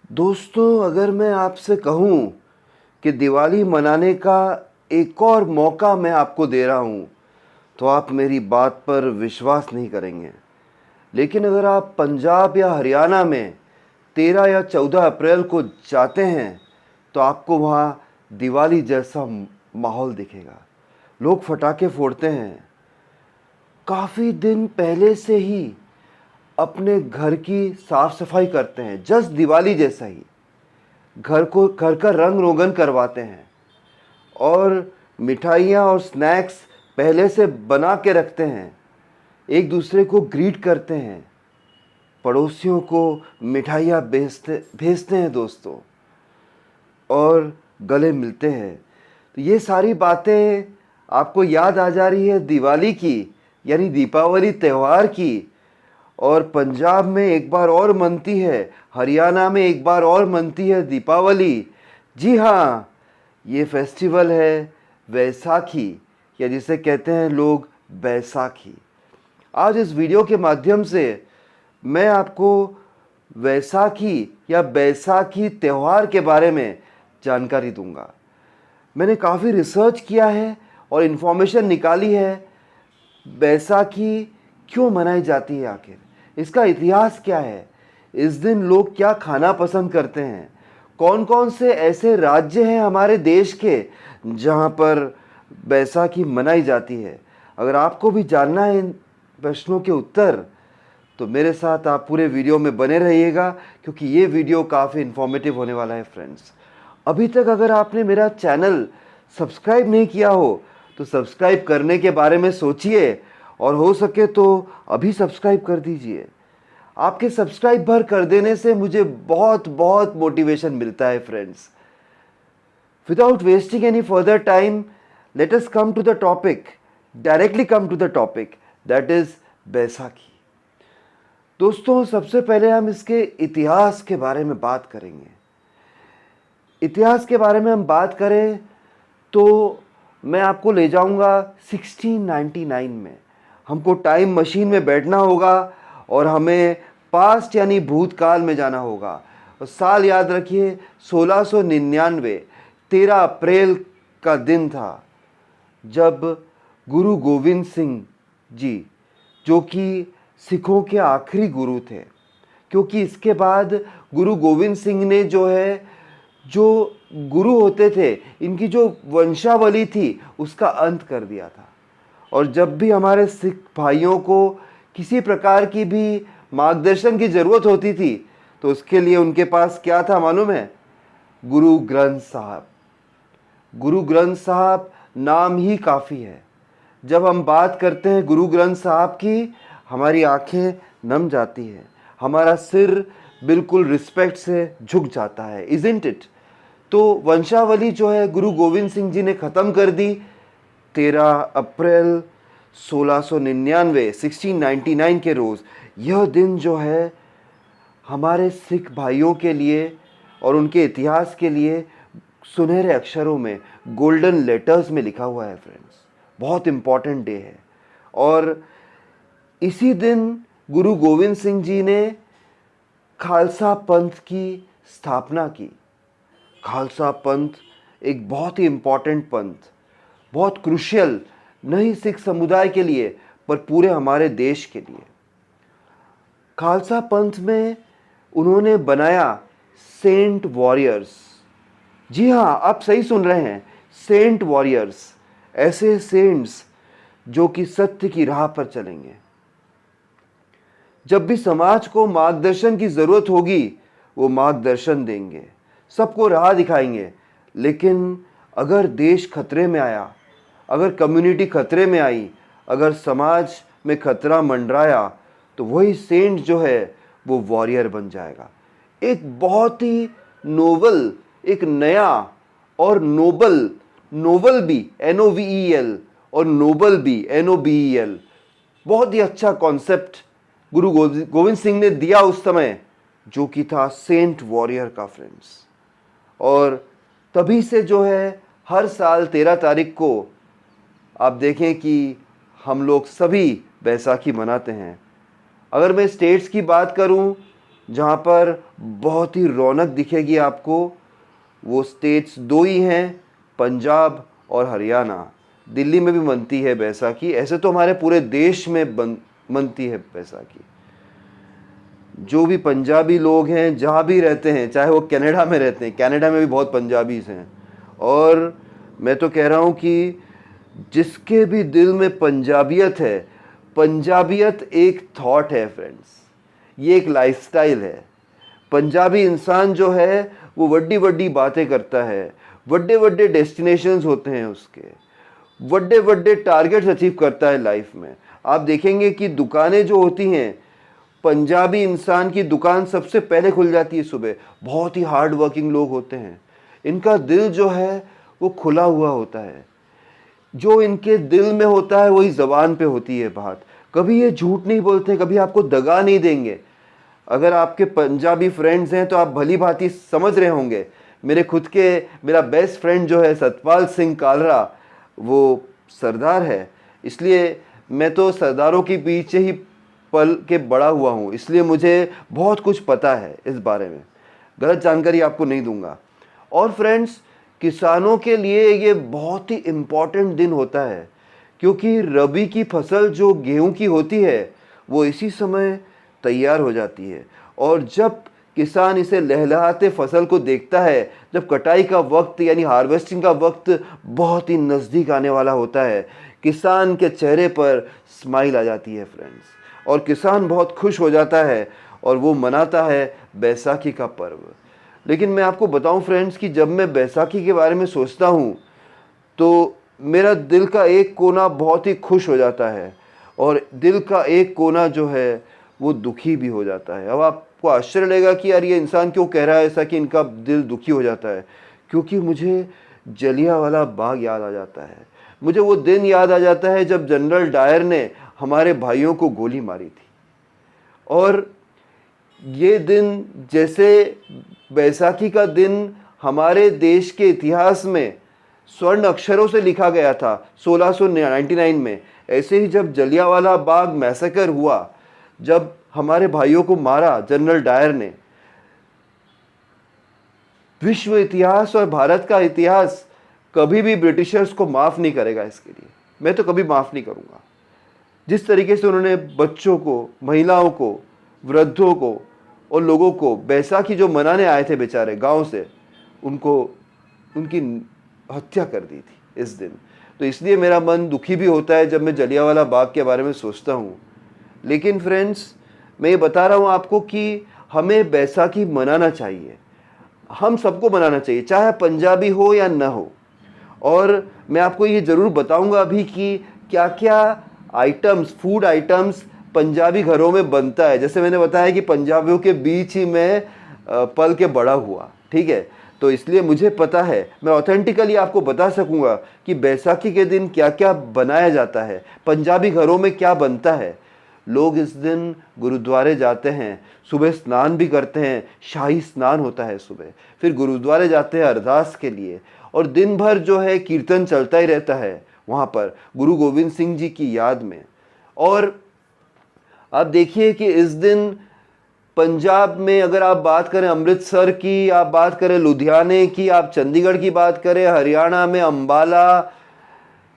दोस्तों, अगर मैं आपसे कहूँ कि दिवाली मनाने का एक और मौका मैं आपको दे रहा हूँ, तो आप मेरी बात पर विश्वास नहीं करेंगे। लेकिन अगर आप पंजाब या हरियाणा में 13 या 14 अप्रैल को जाते हैं, तो आपको वहाँ दिवाली जैसा माहौल दिखेगा। लोग पटाखे फोड़ते हैं, काफ़ी दिन पहले से ही अपने घर की साफ सफाई करते हैं, जस्ट दिवाली जैसा ही घर का रंग रोगन करवाते हैं और मिठाइयाँ और स्नैक्स पहले से बना के रखते हैं। एक दूसरे को ग्रीट करते हैं, पड़ोसियों को मिठाइयाँ भेजते हैं दोस्तों, और गले मिलते हैं। तो ये सारी बातें आपको याद आ जा रही है दिवाली की, यानी दीपावली त्यौहार की। और पंजाब में एक बार और मनती है, हरियाणा में एक बार और मनती है दीपावली। जी हाँ, ये फेस्टिवल है वैसाखी, या जिसे कहते हैं लोग बैसाखी। आज इस वीडियो के माध्यम से मैं आपको वैसाखी या बैसाखी त्यौहार के बारे में जानकारी दूंगा। मैंने काफ़ी रिसर्च किया है और इन्फॉर्मेशन निकाली है, बैसाखी क्यों मनाई जाती है, आखिर इसका इतिहास क्या है, इस दिन लोग क्या खाना पसंद करते हैं, कौन कौन से ऐसे राज्य हैं हमारे देश के जहाँ पर बैसाखी मनाई जाती है। अगर आपको भी जानना है इन प्रश्नों के उत्तर, तो मेरे साथ आप पूरे वीडियो में बने रहिएगा, क्योंकि ये वीडियो काफ़ी इन्फॉर्मेटिव होने वाला है फ्रेंड्स। अभी तक अगर आपने मेरा चैनल सब्सक्राइब नहीं किया हो, तो सब्सक्राइब करने के बारे में सोचिए, और हो सके तो अभी सब्सक्राइब कर दीजिए। आपके सब्सक्राइब भर कर देने से मुझे बहुत बहुत मोटिवेशन मिलता है friends. Without wasting any further time, let us come to the topic, directly come to the topic, that is Baisakhi. दोस्तों, सबसे पहले हम इसके इतिहास के बारे में बात करेंगे। इतिहास के बारे में हम बात करें तो मैं आपको ले जाऊंगा 1699 में। हमको टाइम मशीन में बैठना होगा और हमें पास्ट यानी भूतकाल में जाना होगा। और साल याद रखिए 1699, 13 अप्रैल का दिन था, जब गुरु गोविंद सिंह जी, जो कि सिखों के आखिरी गुरु थे, क्योंकि इसके बाद गुरु गोविंद सिंह ने जो गुरु होते थे, इनकी जो वंशावली थी उसका अंत कर दिया था। और जब भी हमारे सिख भाइयों को किसी प्रकार की भी मार्गदर्शन की ज़रूरत होती थी, तो उसके लिए उनके पास क्या था मालूम है? गुरु ग्रंथ साहब। गुरु ग्रंथ साहब नाम ही काफ़ी है। जब हम बात करते हैं गुरु ग्रंथ साहब की, हमारी आंखें नम जाती हैं, हमारा सिर बिल्कुल रिस्पेक्ट से झुक जाता है, इज़न्ट इट? तो वंशावली जो है गुरु गोविंद सिंह जी ने ख़त्म कर दी 13 अप्रैल 1699, 1699 के रोज़। यह दिन जो है हमारे सिख भाइयों के लिए और उनके इतिहास के लिए सुनहरे अक्षरों में, गोल्डन लेटर्स में लिखा हुआ है फ्रेंड्स। बहुत इम्पॉर्टेंट डे है। और इसी दिन गुरु गोविंद सिंह जी ने खालसा पंथ की स्थापना की। खालसा पंथ एक बहुत ही इम्पॉर्टेंट पंथ, बहुत क्रूशियल, नहीं सिख समुदाय के लिए पर पूरे हमारे देश के लिए। खालसा पंथ में उन्होंने बनाया सेंट वॉरियर्स। जी हाँ, आप सही सुन रहे हैं, सेंट वॉरियर्स, ऐसे सेंट्स जो कि सत्य की राह पर चलेंगे। जब भी समाज को मार्गदर्शन की ज़रूरत होगी, वो मार्गदर्शन देंगे, सबको राह दिखाएंगे। लेकिन अगर देश खतरे में आया, अगर कम्युनिटी खतरे में आई, अगर समाज में खतरा मंडराया, तो वही सेंट जो है वो वॉरियर बन जाएगा। एक बहुत ही नोबल, एक नया और नोबल, नोबल भी NOVEL और नोबल भी NOBEL, बहुत ही अच्छा कॉन्सेप्ट गुरु गोविंद सिंह ने दिया उस समय, जो कि था सेंट वॉरियर का फ्रेंड्स। और तभी से जो है हर साल 13 तारीख को आप देखें कि हम लोग सभी बैसाखी मनाते हैं। अगर मैं स्टेट्स की बात करूं, जहाँ पर बहुत ही रौनक दिखेगी आपको। वो स्टेट्स दो ही हैं, पंजाब और हरियाणा। दिल्ली में भी बनती है बैसाखी, ऐसे तो हमारे पूरे देश में बनती है बैसाखी। जो भी पंजाबी लोग हैं जहाँ भी रहते हैं, चाहे वो कनाडा में रहते हैं, कनाडा में भी बहुत पंजाबीज हैं, और मैं तो कह रहा हूँ कि जिसके भी दिल में पंजाबियत है, पंजाबियत एक थॉट है फ्रेंड्स, ये एक लाइफस्टाइल है। पंजाबी इंसान जो है वो बड़ी बड़ी बातें करता है, बड़े बड़े डेस्टिनेशंस होते हैं उसके, बड़े बड़े टारगेट्स अचीव करता है लाइफ में। आप देखेंगे कि दुकानें जो होती हैं, पंजाबी इंसान की दुकान सबसे पहले खुल जाती है सुबह। बहुत ही हार्ड वर्किंग लोग होते हैं, इनका दिल जो है वो खुला हुआ होता है। जो इनके दिल में होता है वही ज़बान पे होती है बात। कभी ये झूठ नहीं बोलते, कभी आपको दगा नहीं देंगे। अगर आपके पंजाबी फ्रेंड्स हैं तो आप भली भांति समझ रहे होंगे। मेरा बेस्ट फ्रेंड जो है सतपाल सिंह कालरा, वो सरदार है, इसलिए मैं तो सरदारों के पीछे ही पल के बड़ा हुआ हूँ, इसलिए मुझे बहुत कुछ पता है इस बारे में। गलत जानकारी आपको नहीं दूंगा। और फ्रेंड्स, किसानों के लिए ये बहुत ही इम्पॉर्टेंट दिन होता है, क्योंकि रबी की फसल जो गेहूं की होती है वो इसी समय तैयार हो जाती है। और जब किसान इसे लहलहाते फसल को देखता है, जब कटाई का वक्त यानी हार्वेस्टिंग का वक्त बहुत ही नज़दीक आने वाला होता है, किसान के चेहरे पर स्माइल आ जाती है फ्रेंड्स, और किसान बहुत खुश हो जाता है और वो मनाता है बैसाखी का पर्व। लेकिन मैं आपको बताऊं फ्रेंड्स कि जब मैं बैसाखी के बारे में सोचता हूं तो मेरा दिल का एक कोना बहुत ही खुश हो जाता है, और दिल का एक कोना जो है वो दुखी भी हो जाता है। अब आपको आश्चर्य लगेगा कि यार ये इंसान क्यों कह रहा है ऐसा कि इनका दिल दुखी हो जाता है। क्योंकि मुझे जलियांवाला बाग याद आ जाता है। मुझे वो दिन याद आ जाता है जब जनरल डायर ने हमारे भाइयों को गोली मारी थी। और ये दिन, जैसे बैसाखी का दिन हमारे देश के इतिहास में स्वर्ण अक्षरों से लिखा गया था 1699 में, ऐसे ही जब जलियांवाला बाग मैसेकर हुआ, जब हमारे भाइयों को मारा जनरल डायर ने, विश्व इतिहास और भारत का इतिहास कभी भी ब्रिटिशर्स को माफ़ नहीं करेगा। इसके लिए मैं तो कभी माफ़ नहीं करूँगा। जिस तरीके से उन्होंने बच्चों को, महिलाओं को, वृद्धों को और लोगों को बैसाखी जो मनाने आए थे बेचारे गांव से, उनकी हत्या कर दी थी इस दिन। तो इसलिए मेरा मन दुखी भी होता है जब मैं जलियांवाला बाग के बारे में सोचता हूँ। लेकिन फ्रेंड्स, मैं ये बता रहा हूँ आपको कि हमें बैसाखी मनाना चाहिए, हम सबको मनाना चाहिए, चाहे पंजाबी हो या ना हो। और मैं आपको ये ज़रूर बताऊंगा अभी कि क्या क्या आइटम्स, फूड आइटम्स पंजाबी घरों में बनता है। जैसे मैंने बताया कि पंजाबियों के बीच ही मैं पल के बड़ा हुआ, ठीक है, तो इसलिए मुझे पता है, मैं ऑथेंटिकली आपको बता सकूंगा कि बैसाखी के दिन क्या क्या बनाया जाता है, पंजाबी घरों में क्या बनता है। लोग इस दिन गुरुद्वारे जाते हैं, सुबह स्नान भी करते हैं, शाही स्नान होता है सुबह, फिर गुरुद्वारे जाते हैं अरदास के लिए, और दिन भर जो है कीर्तन चलता ही रहता है वहाँ पर गुरु गोविंद सिंह जी की याद में। और आप देखिए कि इस दिन पंजाब में अगर आप बात करें अमृतसर की, आप बात करें लुधियाने की, आप चंडीगढ़ की बात करें, हरियाणा में अंबाला,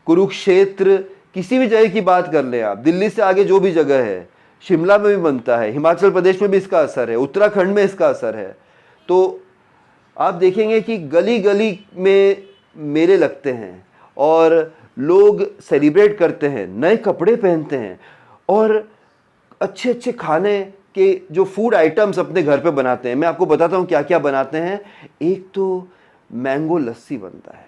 कुरुक्षेत्र, किसी भी जगह की बात कर लें आप, दिल्ली से आगे जो भी जगह है, शिमला में भी बनता है, हिमाचल प्रदेश में भी इसका असर है, उत्तराखंड में इसका असर है। तो आप देखेंगे कि गली गली में मेले लगते हैं और लोग सेलिब्रेट करते हैं, नए कपड़े पहनते हैं और अच्छे अच्छे खाने के जो फूड आइटम्स अपने घर पे बनाते हैं। मैं आपको बताता हूँ क्या क्या बनाते हैं। एक तो मैंगो लस्सी बनता है,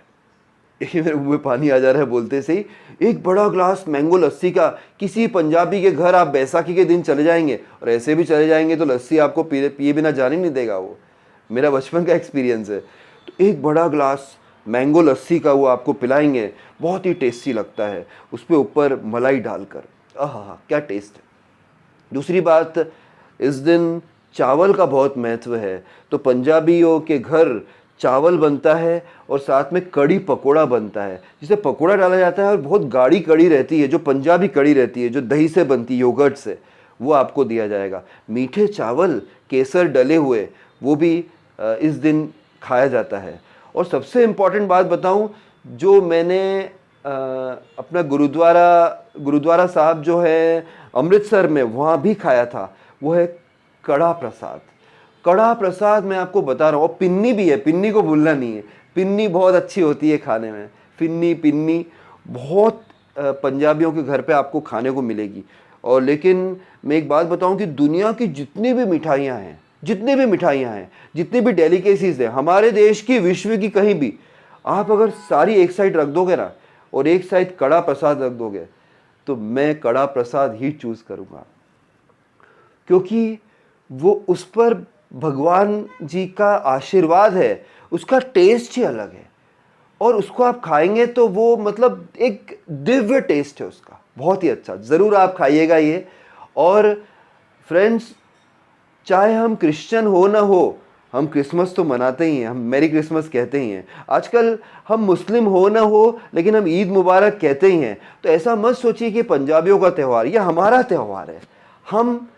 देखिए मेरे मुंह में पानी आ जा रहा है बोलते से ही। एक बड़ा ग्लास मैंगो लस्सी का, किसी पंजाबी के घर आप बैसाखी के दिन चले जाएंगे, और ऐसे भी चले जाएंगे तो लस्सी आपको पिए बिना जाने नहीं देगा। वो मेरा बचपन का एक्सपीरियंस है। तो एक बड़ा ग्लास मैंगो लस्सी का वो आपको पिलाएंगे, बहुत ही टेस्टी लगता है, उस पर ऊपर मलाई डालकर, आहा क्या टेस्ट है। दूसरी बात, इस दिन चावल का बहुत महत्व है, तो पंजाबियों के घर चावल बनता है और साथ में कड़ी पकोड़ा बनता है, जिसे पकोड़ा डाला जाता है और बहुत गाढ़ी कड़ी रहती है, जो पंजाबी कड़ी रहती है, जो दही से बनती है, योगर्ट से, वो आपको दिया जाएगा। मीठे चावल केसर डले हुए वो भी इस दिन खाया जाता है। और सबसे इम्पॉर्टेंट बात बताऊं, जो मैंने अपना गुरुद्वारा साहब जो है अमृतसर में, वहाँ भी खाया था, वो है कड़ा प्रसाद। कड़ा प्रसाद मैं आपको बता रहा हूँ, और पिन्नी भी है, पिन्नी को भूलना नहीं है। पिन्नी बहुत अच्छी होती है खाने में, पिन्नी बहुत पंजाबियों के घर पे आपको खाने को मिलेगी। और लेकिन मैं एक बात बताऊं कि दुनिया की जितनी भी मिठाइयाँ हैं, जितनी भी डेलिकेसीज हैं, हमारे देश की, विश्व की, कहीं भी आप अगर सारी एक साइड रख दोगे ना, और एक साइड कड़ा प्रसाद रख दोगे, तो मैं कड़ा प्रसाद ही चूज करूँगा, क्योंकि वो उस पर भगवान जी का आशीर्वाद है, उसका टेस्ट ही अलग है। और उसको आप खाएंगे तो वो मतलब एक दिव्य टेस्ट है उसका, बहुत ही अच्छा। ज़रूर आप खाइएगा ये। और फ्रेंड्स, चाहे हम क्रिश्चियन हो ना हो, हम क्रिसमस तो मनाते ही हैं, हम मैरी क्रिसमस कहते ही हैं। आजकल हम मुस्लिम हो ना हो, लेकिन हम ईद मुबारक कहते ही हैं। तो ऐसा मत सोचिए कि पंजाबियों का त्यौहार, यह हमारा त्यौहार है। हम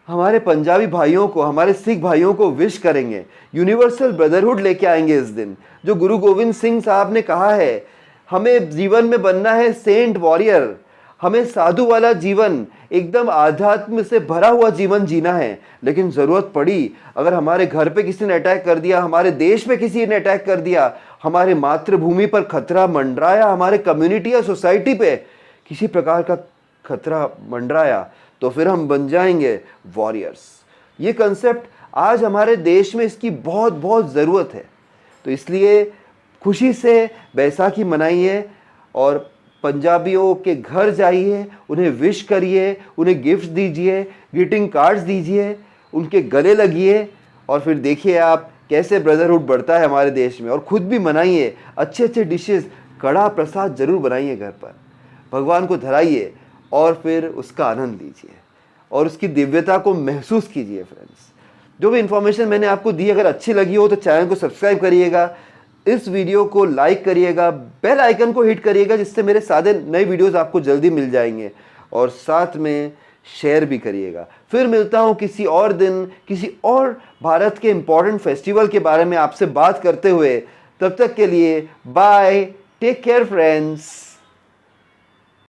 हमारे पंजाबी भाइयों को, हमारे सिख भाइयों को विश करेंगे, यूनिवर्सल ब्रदरहुड लेके आएंगे इस दिन। जो गुरु गोविंद सिंह साहब ने कहा है, हमें जीवन में बनना है सेंट वॉरियर, हमें साधु वाला जीवन, एकदम आध्यात्म से भरा हुआ जीवन जीना है। लेकिन ज़रूरत पड़ी, अगर हमारे घर पे किसी ने अटैक कर दिया, हमारे देश पे किसी ने अटैक कर दिया, हमारे मातृभूमि पर खतरा मंडराया, हमारे कम्युनिटी या सोसाइटी पे किसी प्रकार का खतरा मंडराया, तो फिर हम बन जाएंगे वॉरियर्स। ये कंसेप्ट आज हमारे देश में इसकी बहुत बहुत ज़रूरत है। तो इसलिए खुशी से बैसाखी मनाइए और पंजाबियों के घर जाइए, उन्हें विश करिए, उन्हें गिफ्ट दीजिए, ग्रीटिंग कार्ड्स दीजिए, उनके गले लगिए, और फिर देखिए आप कैसे ब्रदरहुड बढ़ता है हमारे देश में। और ख़ुद भी मनाइए, अच्छे अच्छे डिशेस, कड़ा प्रसाद ज़रूर बनाइए घर पर, भगवान को धराइए और फिर उसका आनंद लीजिए और उसकी दिव्यता को महसूस कीजिए। फ्रेंड्स, जो भी इन्फॉर्मेशन मैंने आपको दी, अगर अच्छी लगी हो तो चैनल को सब्सक्राइब करिएगा, इस वीडियो को लाइक करिएगा, बेल आइकन को हिट करिएगा, जिससे मेरे सारे नए वीडियोस आपको जल्दी मिल जाएंगे, और साथ में शेयर भी करिएगा। फिर मिलता हूँ किसी और दिन, किसी और भारत के इम्पोर्टेंट फेस्टिवल के बारे में आपसे बात करते हुए। तब तक के लिए बाय, टेक केयर फ्रेंड्स।